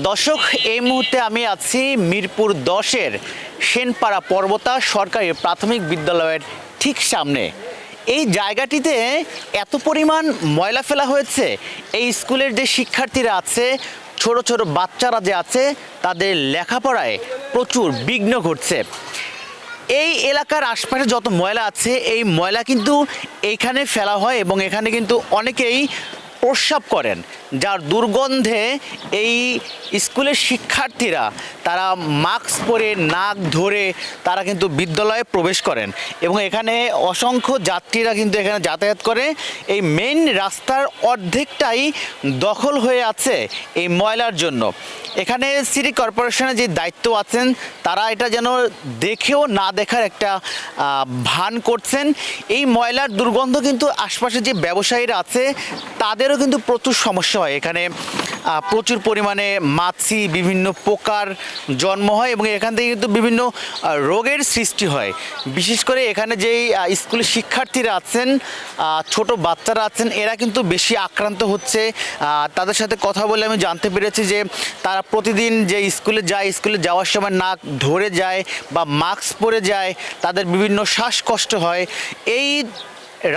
দর্শক, এই মুহূর্তে আমি আছি মিরপুর 10-এর সেনপাড়া পর্বতা সরকারি প্রাথমিক বিদ্যালয়ের ঠিক সামনে। এই জায়গাটিতে এত পরিমাণ ময়লা ফেলা হয়েছে, এই স্কুলের যে শিক্ষার্থীরা আছে, ছোট ছোট বাচ্চারা যে আছে, তাদের লেখাপড়ায় প্রচুর বিঘ্ন ঘটছে। এই এলাকার আশপাশে যত ময়লা আছে, এই ময়লা কিন্তু এইখানে ফেলা হয় এবং এখানে কিন্তু অনেকেই প্রস্রাব করেন, যার দুর্গন্ধে এই স্কুলের শিক্ষার্থীরা তারা মাস্ক পরে নাক ধরে তারা কিন্তু বিদ্যালয়ে প্রবেশ করেন এবং এখানে অসংখ্য যাত্রীরা কিন্তু এখানে যাতায়াত করে। এই মেইন রাস্তার অর্ধেকটাই দখল হয়ে আছে এই ময়লার জন্য। এখানে সিটি কর্পোরেশনের যে দায়িত্ব আছেন, তারা এটা যেন দেখেও না দেখার একটা ভান করছেন। এই ময়লার দুর্গন্ধ কিন্তু আশপাশে যে ব্যবসায়ীরা আছে তাদেরও কিন্তু প্রচুর সমস্যা হয়। এখানে প্রচুর পরিমাণে মাছি, বিভিন্ন পোকার জন্ম হয় এবং এখান থেকে কিন্তু বিভিন্ন রোগের সৃষ্টি হয়। বিশেষ করে এখানে যেই স্কুলের শিক্ষার্থীরা আছেন, ছোট বাচ্চারা আছেন, এরা কিন্তু বেশি আক্রান্ত হচ্ছে। তাদের সাথে কথা বলে আমি জানতে পেরেছি যে তারা প্রতিদিন যে স্কুলে যায়, স্কুলে যাওয়ার সময় নাক ধরে যায় বা মাস্ক পরে যায়, তাদের বিভিন্ন শ্বাসকষ্ট হয়। এই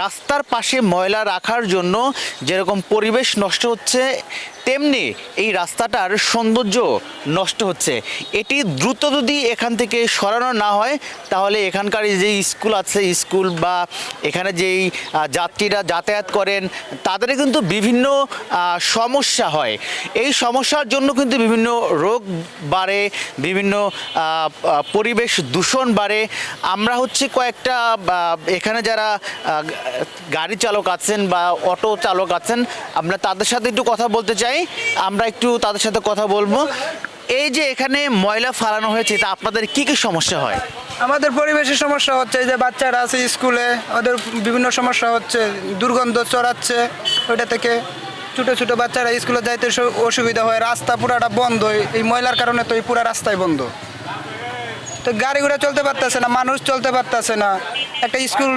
রাস্তার পাশে ময়লা রাখার জন্য যেরকম পরিবেশ নষ্ট হচ্ছে, তেমনি এই রাস্তাটার সৌন্দর্য নষ্ট হচ্ছে। এটি দ্রুত যদি এখান থেকে সরানো না হয়, তাহলে এখানকার যে স্কুল আছে, স্কুল বা এখানে যেই যাত্রীরা যাতায়াত করেন, তাদের কিন্তু বিভিন্ন সমস্যা হয়। এই সমস্যার জন্য কিন্তু বিভিন্ন রোগ বাড়ে, বিভিন্ন পরিবেশ দূষণ বাড়ে। আমরা কয়েকটা এখানে যারা গাড়ি চালক আছেন বা অটো চালক আছেন, আমরা তাদের সাথে একটু কথা বলতে চাই। আমরা একটু তাদের সাথে কথা বলবো। এই যে এখানে ময়লা ফালানো হয়েছে, তা আপনাদের কি কি সমস্যা হয়? আমাদের পরিবেশের সমস্যা হচ্ছে, এই যে বাচ্চারা আছে স্কুলে, ওদের বিভিন্ন সমস্যা হচ্ছে, দুর্গন্ধ ছড়াচ্ছে ওইটা থেকে। ছোটো ছোটো বাচ্চারা স্কুলে যাইতে অসুবিধা হয়, রাস্তা পুরাটা বন্ধ। এই ময়লার কারণে তো এই পুরা রাস্তায় বন্ধ, তো গাড়ি ঘোড়া চলতে পারতেছে না, মানুষ চলতে পারতেছে না, একটা স্কুল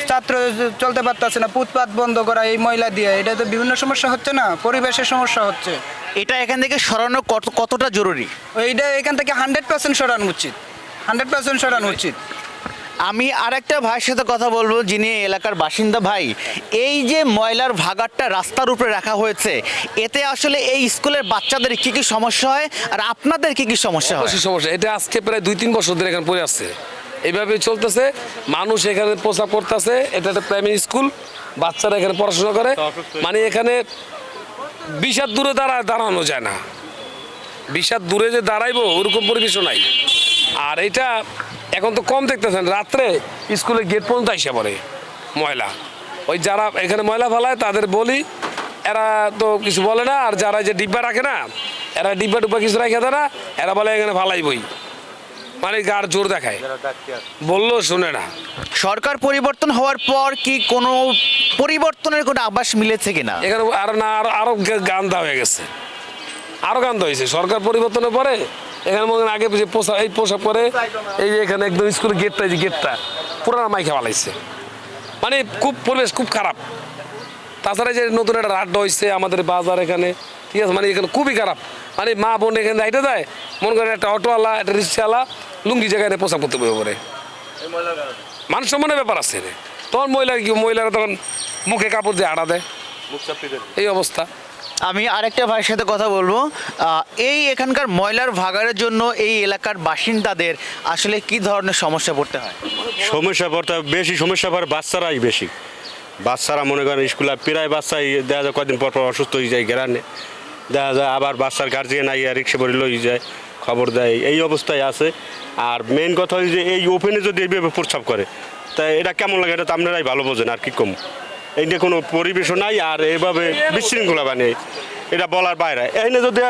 ছাত্র চলতে পারতেছে না। ফুটপাত বন্ধ করা এই ময়লা দিয়ে, এটা তো বিভিন্ন সমস্যা হচ্ছে না, পরিবেশের সমস্যা হচ্ছে। এটা এখান থেকে সরানো কতটা জরুরি? এইটা এখান থেকে 100% সরানো উচিত, 100% সরানো উচিত। আমি আরেকটা ভাইয়ের সাথে কথা বলবো, যিনি এলাকার বাসিন্দা। ভাই, এই যে ময়লার ভাগাড়টা রাস্তার উপরে রাখা হয়েছে, এতে আসলে এই স্কুলের বাচ্চাদের কি কি সমস্যা হয় আর আপনাদের কি কি সমস্যা হয়? সমস্যা এটা আজকে প্রায় 2-3 বছর ধরে এখানে পড়ে আসছে, এইভাবে চলতেছে। মানুষ এখানে প্রস্রাব করতেছে। এটা একটা প্রাইমারি স্কুল, বাচ্চারা এখানে পড়াশোনা করে, মানে এখানে 20 হাত দূরে দাঁড়ানো যায় না। 20 হাত দূরে যে দাঁড়াইবো ওরকম পরিবেশও নাই। আর এটা এখন তো কম দেখতেছেন, রাত্রে স্কুলের গেট পর্যন্ত আইসা পড়ে ময়লা। ওই যারা এখানে ময়লা ফেলায় তাদের বলি, এরা তো কিছু বলে না। আর যারা যে ডিব্বা রাখে না, এরা ডিব্বা টুব্বা কিছু রাখে না, এরা বলে এখানে ফালাইবই, মানে গার জোর দেখায়, বললো শুনে না। সরকার পরিবর্তন হওয়ার পর কি কোনো পরিবর্তনের কোনো আভাস মিলেছে কিনা? এখানে আরো গান্ধা হয়ে গেছে, আরো গান্ধা হয়েছে। সরকার পরিবর্তনের পরে এখানে মনে আগে এই পোশাক পরে, এই যে এখানে একদম স্কুলের গেটটা, এই যে গেটটা পুরানা মাইখা ফালাইছে, মানে খুব পরিবেশ খুব খারাপ। তাছাড়া যে নতুন একটা রাড্ডা হয়েছে আমাদের বাজার এখানে, ঠিক আছে, মানে এখানে খুবই খারাপ। মানে মা বোন এখানে হাইটে যায়, মনে করেন একটা অটোওয়ালা, একটা রিক্সাওয়ালা লুঙ্গি জায়গায় পোশাক করতে বয়ে পড়ে, মানুষ সম্মানের ব্যাপার আছে। তখন মহিলারা তখন মুখে কাপড় দিয়ে আড়া দেয়, এই অবস্থা। আমি আরেকটা ভাইয়ের সাথে কথা বলবো। এই এখানকার ময়লার ভাগাড়ের জন্য এই এলাকার বাসিন্দাদের আসলে কি ধরনের সমস্যা পড়তে হয়? বেশি সমস্যা পড়ে বাচ্চারাই বেশি। বাচ্চারা মনে করেন স্কুলে প্রায় বাচ্চাই দেখা যায় কয়েকদিন পর অসুস্থ হয়ে যায়, গ্রামে দেখা যায় আবার বাচ্চার গার্জিয়ান আইয়া রিক্সা করে লই যায়, খবর দেয়, এই অবস্থায় আছে। আর মেইন কথা হয় যে এই ওপেনে যদি এইভাবে প্রস্রাব করে, তাই এটা কেমন লাগে এটা তো আপনারাই ভালো বোঝেন। আর কি কম, এইটা কোনো পরিবেশও নাই, আর এইভাবে বিশৃঙ্খলা বানিয়ে এটা বলার বাইরে। এখানে যদি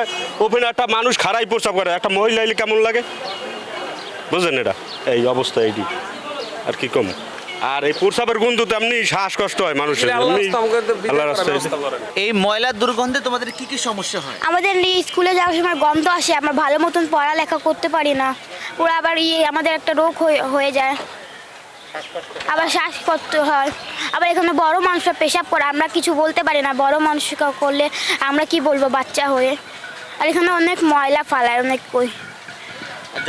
ওপেনে একটা মানুষ খাড়াই প্রস্রাব করে, একটা মহিলা এলে কেমন লাগে বুঝলেন? এটা এই অবস্থা, এইটি আর কি কম। আর এই প্রস্রাবের গন্ধ তেমনি শ্বাসকষ্ট হয় মানুষের। এই ময়লার দুর্গন্ধে তোমাদের কি কি সমস্যা হয়? আমাদের স্কুলে যাওয়ার সময় গন্ধ আসে, আমরা ভালো মতন পড়ালেখা করতে পারি না, পুরো আবার আমাদের একটা রোগ হয়ে যায়, আবার শ্বাস করতে হয়। আবার এখানে বড় মানুষরা পেশাব করে, আমরা কিছু বলতে পারি না। বড় মানুষ করলে আমরা কি বলবো বাচ্চা হয়ে? আর এখানে অনেক ময়লা ফালায় অনেক কই।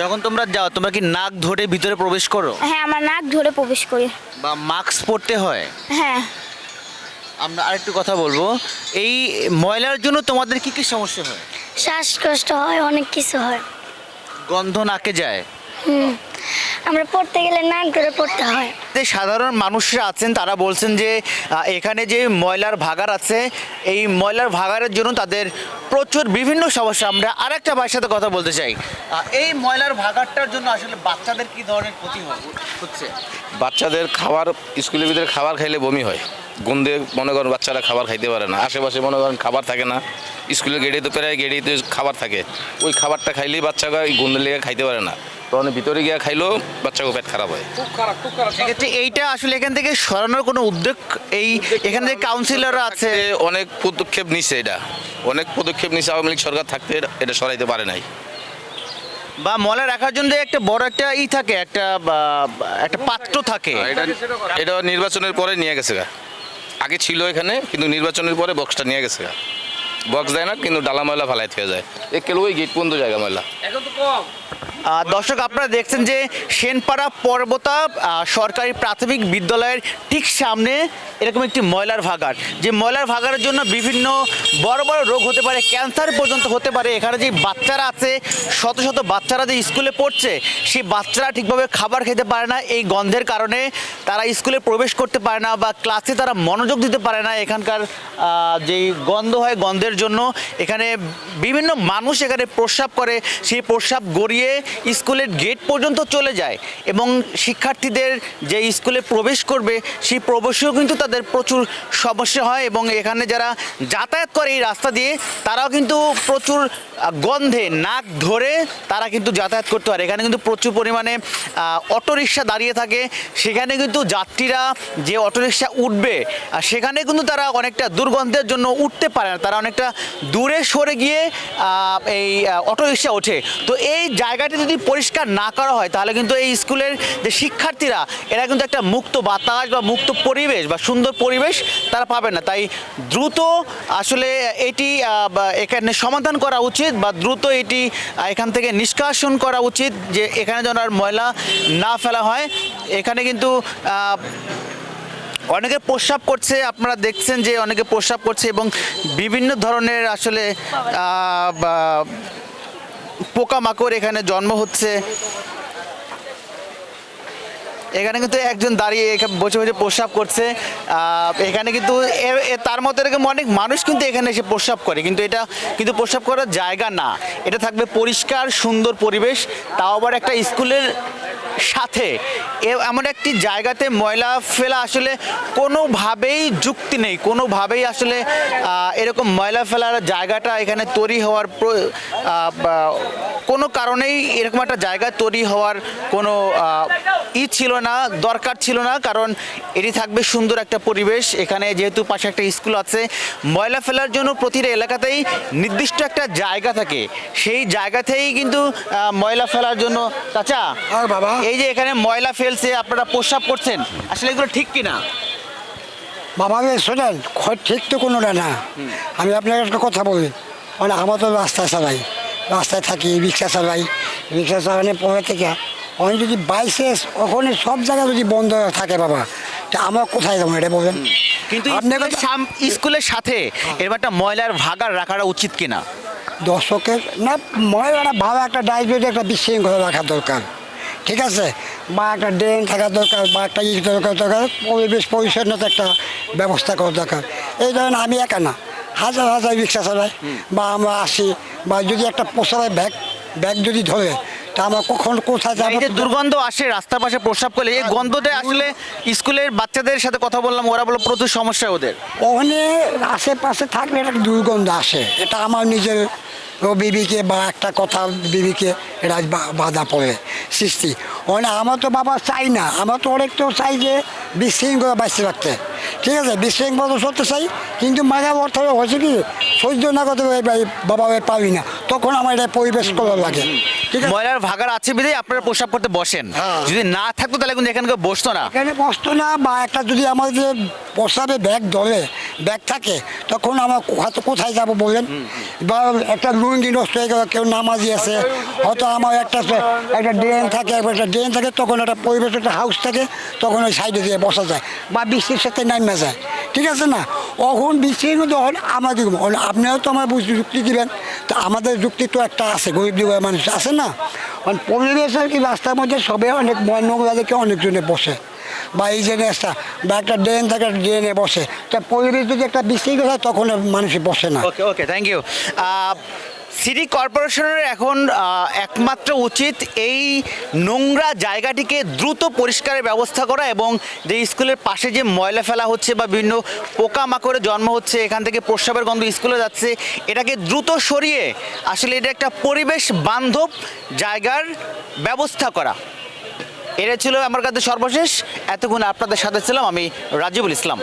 যখন তোমরা যাও তোমরা কি নাক ধরে ভিতরে প্রবেশ করো হ্যাঁ, আমার নাক ধরে প্রবেশ করি। বা মাস্ক পরতে হয়? হ্যাঁ, আমরা আরেকটু কথা বলবো, এই ময়লার জন্য তোমাদের কি কি সমস্যা হয়? শ্বাসকষ্ট হয়, অনেক কিছু হয়। গন্ধ নাকে যায়? আমরা পড়তে গেলে নাক ধরে পড়তে হয়। যে সাধারণ মানুষরা আছেন তারা বলছেন যে এখানে যে ময়লার ভাগাড় আছে এই ময়লার ভাগাড়ের জন্য তাদের প্রচুর বিভিন্ন সমস্যা। আমরা আরেকটা ভাইয়ের সাথে কথা বলতে চাই, এই ময়লার ভাগাড়টার জন্য আসলে বাচ্চাদের কি ধরনের ক্ষতি হচ্ছে? বাচ্চাদের খাবার, স্কুলের ভিতরে খাবার খাইলে বমি হয়, গন্ধে মনে করেন বাচ্চারা খাবার খাইতে পারে না। আশেপাশে মনে করেন খাবার থাকে না, স্কুলের গেটে তো প্রায় গেটেই খাবার থাকে, ওই খাবারটা খাইলেই বাচ্চারা এই গন্ধের লেগে খাইতে পারে না, তখন ভিতরে গিয়ে খাইলেও বাচ্চাকে পেট খারাপ হয়। সেক্ষেত্রে এইটা আসলে এখান থেকে সরানোর কোনো উদ্যোগ এখানে যে কাউন্সিলররা আছে অনেক পদক্ষেপ নিছে, এটা অনেক পদক্ষেপ নিছে, আওয়ামী লীগ সরকার থাকতে এটা সরাইতে পারে নাই। বা ময়লা রাখার জন্য একটা বড় একটা থাকে, একটা পাত্র থাকে। এটা নির্বাচনের পরে নিয়ে গেছে গা, আগে ছিল এখানে কিন্তু নির্বাচনের পরে বক্সটা নিয়ে গেছে গা। বক্স দেয় না কিন্তু ডালা ময়লা ফালাইতে হয়ে যায়, একেল ওই গেট পর্যন্ত জায়গা ময়লা। এখন তো কম। দর্শক আপনারা দেখছেন যে সেনপাড়া পর্বতা সরকারি প্রাথমিক বিদ্যালয়ের ঠিক সামনে এরকম একটি ময়লার ভাগাড়, যে ময়লার ভাগাড়ের জন্য বিভিন্ন বড় বড় রোগ হতে পারে, ক্যান্সার পর্যন্ত হতে পারে। এখানে যে বাচ্চারা আছে, শত শত বাচ্চারা যে স্কুলে পড়ছে, সেই বাচ্চারা ঠিকভাবে খাবার খেতে পারে না, এই গন্ধের কারণে তারা স্কুলে প্রবেশ করতে পারে না বা ক্লাসে তারা মনোযোগ দিতে পারে না। এখানকার যেই গন্ধ হয়, গন্ধের জন্য এখানে বিভিন্ন মানুষ এখানে প্রস্রাব করে, সেই প্রস্রাব গড়িয়ে স্কুলের গেট পর্যন্ত চলে যায় এবং শিক্ষার্থীদের যে স্কুলে প্রবেশ করবে সেই প্রবেশেও কিন্তু তাদের প্রচুর সমস্যা হয়। এবং এখানে যারা যাতায়াত করে এই রাস্তা দিয়ে তারাও কিন্তু প্রচুর গন্ধে নাক ধরে তারা কিন্তু যাতায়াত করতে পারে। এখানে কিন্তু প্রচুর পরিমাণে অটোরিকশা দাঁড়িয়ে থাকে, সেখানে কিন্তু যাত্রীরা যে অটোরিকশা উঠবে সেখানে কিন্তু তারা অনেকটা দুর্গন্ধের জন্য উঠতে পারে না, তারা অনেকটা দূরে সরে গিয়ে এই অটোরিকশা ওঠে। তো এই জায়গাটি যদি পরিষ্কার না করা হয় তাহলে কিন্তু এই স্কুলের যে শিক্ষার্থীরা এরা কিন্তু একটা মুক্ত বাতাস বা মুক্ত পরিবেশ বা সুন্দর পরিবেশ তারা পাবে না। তাই দ্রুত আসলে এটি এখানে সমাধান করা উচিত বা দ্রুত এটি এখান থেকে নিষ্কাশন করা উচিত, যে এখানে যেন আর ময়লা না ফেলা হয়। এখানে কিন্তু অনেকে প্রস্রাব করছে, আপনারা দেখছেন যে অনেকে প্রস্রাব করছে এবং বিভিন্ন ধরনের আসলে পোকামাকড় এখানে জন্ম হচ্ছে। এখানে কিন্তু একজন দাঁড়িয়ে বসে বসে প্রস্রাব করছে। এখানে কিন্তু তার মতো এরকম অনেক মানুষ কিন্তু এখানে এসে প্রস্রাব করে, কিন্তু এটা কিন্তু প্রস্রাব করার জায়গা না, এটা থাকবে পরিষ্কার সুন্দর পরিবেশ, তাও আবার একটা স্কুলের সাথে এমন একটি জায়গাতে ময়লা ফেলা আসলে কোনোভাবেই যুক্তি নেই, কোনোভাবেই আসলে এরকম ময়লা ফেলার জায়গাটা এখানে তৈরি হওয়ার কোনো কারণেই এরকম একটা জায়গা তৈরি হওয়ার কোনো ছিল না, দরকার ছিল না, কারণ এটি থাকবে সুন্দর একটা পরিবেশ। এখানে যেহেতু পাশে একটা স্কুল আছে, ময়লা ফেলার জন্য প্রতিটা এলাকাতেই নির্দিষ্ট একটা জায়গা থাকে, সেই জায়গাতেই কিন্তু ময়লা ফেলার জন্য। চাচা, বাবা, এই যে এখানে ময়লা ফেলছে, আপনারা প্রস্রাব করছেন, আসলে এগুলো ঠিক কিনা? বাবা শোনেন, ঠিক তো কোনোটা না। আমি আপনাকে একটা কথা বলি, মানে আমার তো রাস্তায় চালাই, রাস্তায় থাকি, রিক্সা চালাই, রিক্সা চালানোর পরে থেকে আমি যদি বাইসেস ওখানে সব জায়গা যদি বন্ধ থাকে বাবা, তা আমার কোথায় যাবো এটা বলেন? কিন্তু আপনাকে স্কুলের সাথে এরকম একটা ময়লার ভাগাড় রাখাটা উচিত কিনা? দর্শকের না ময়লা ভালো একটা ডাইভেটে একটা বিশৃঙ্খলা রাখা দরকার, ঠিক আছে, বা একটা ড্রেন থাকা দরকার, বা একটা দরকার, পরিবেশ পরিচ্ছন্নতা একটা ব্যবস্থা করা দরকার। এই ধরেন আমি একা না, হাজার হাজার রিক্সা চালাই বা আমরা আসি, বা যদি একটা পোষায় ব্যাগ যদি ধরে তা আমরা কখন কোথায় যাবো? এই যে দুর্গন্ধ আসে রাস্তার পাশে প্রস্রাব করলে, এই গন্ধতে আসলে স্কুলের বাচ্চাদের সাথে কথা বললাম, ওরা বললো প্রচুর সমস্যা ওদের। ওখানে আশেপাশে থাকলে একটা দুর্গন্ধ আসে, এটা আমার নিজের বিবিকে বা একটা কথা বিবিকে এটা বাধা পড়ে সৃষ্টি। ওখানে আমার তো বাবা চাই না, আমার তো অনেক তো চাই যে বিশৃঙ্খলা বাঁচতে রাখতে, ঠিক আছে, বিশৃঙ্খলা তো সত্যি চাই, কিন্তু মাঝে অর্থ হয়েছে কি সহ্য না করতে বাবা পারি না, তখন আমার এটা পরিবেশ করার লাগে। ঠিক আছে, ময়লার ভাগাড় আছে বিধায় আপনারা প্রস্রাব করতে বসেন, যদি না থাকতো তাহলে কিন্তু এখানে কেউ বসতো না। এখানে বসতো না, বা একটা যদি আমাদের প্রস্রাবে ব্যাগ ধরে ব্যাগ থাকে তখন আমার হয়তো কোথায় যাব বললেন, বা একটা লুঙ্গি নষ্ট হয়ে গেল, কেউ নামাজি আছে, হয়তো আমার একটা ড্রেন থাকে, একটা ড্রেন থাকে, তখন একটা পরিবেশ একটা হাউস থাকে, তখন ওই সাইডে দিয়ে বসা যায় বা বৃষ্টির সাথে নামা যায়, ঠিক আছে না? অখন বৃষ্টির মধ্যে আমাদের আপনিও তো আমার যুক্তি দিবেন, তো আমাদের যুক্তি তো একটা আছে, গরিব দুঃখী মানুষ আছে না, পরিবেশের কি রাস্তার মধ্যে সবে অনেক নোংরা দেখে অনেকজনে বসে, বা এই যে রাস্তা বা একটা ড্রেন থাকে, ড্রেনে বসে, তা পরিবেশ যদি একটা বিশৃঙ্খল হয় তখন মানুষ বসে না। ওকে ওকে, থ্যাংক ইউ। সিটি কর্পোরেশনের এখন একমাত্র উচিত এই নোংরা জায়গাটিকে দ্রুত পরিষ্কারের ব্যবস্থা করা, এবং যে স্কুলের পাশে যে ময়লা ফেলা হচ্ছে বা বিভিন্ন পোকামাকড়ের জন্ম হচ্ছে, এখান থেকে প্রস্রাবের গন্ধ স্কুলে যাচ্ছে, এটাকে দ্রুত সরিয়ে আসলে এটা একটা পরিবেশ বান্ধব জায়গার ব্যবস্থা করা। এটা ছিল আমার কাছে সর্বশেষ। এতক্ষণ আপনাদের সাথে ছিলাম আমি রাজিবুল ইসলাম।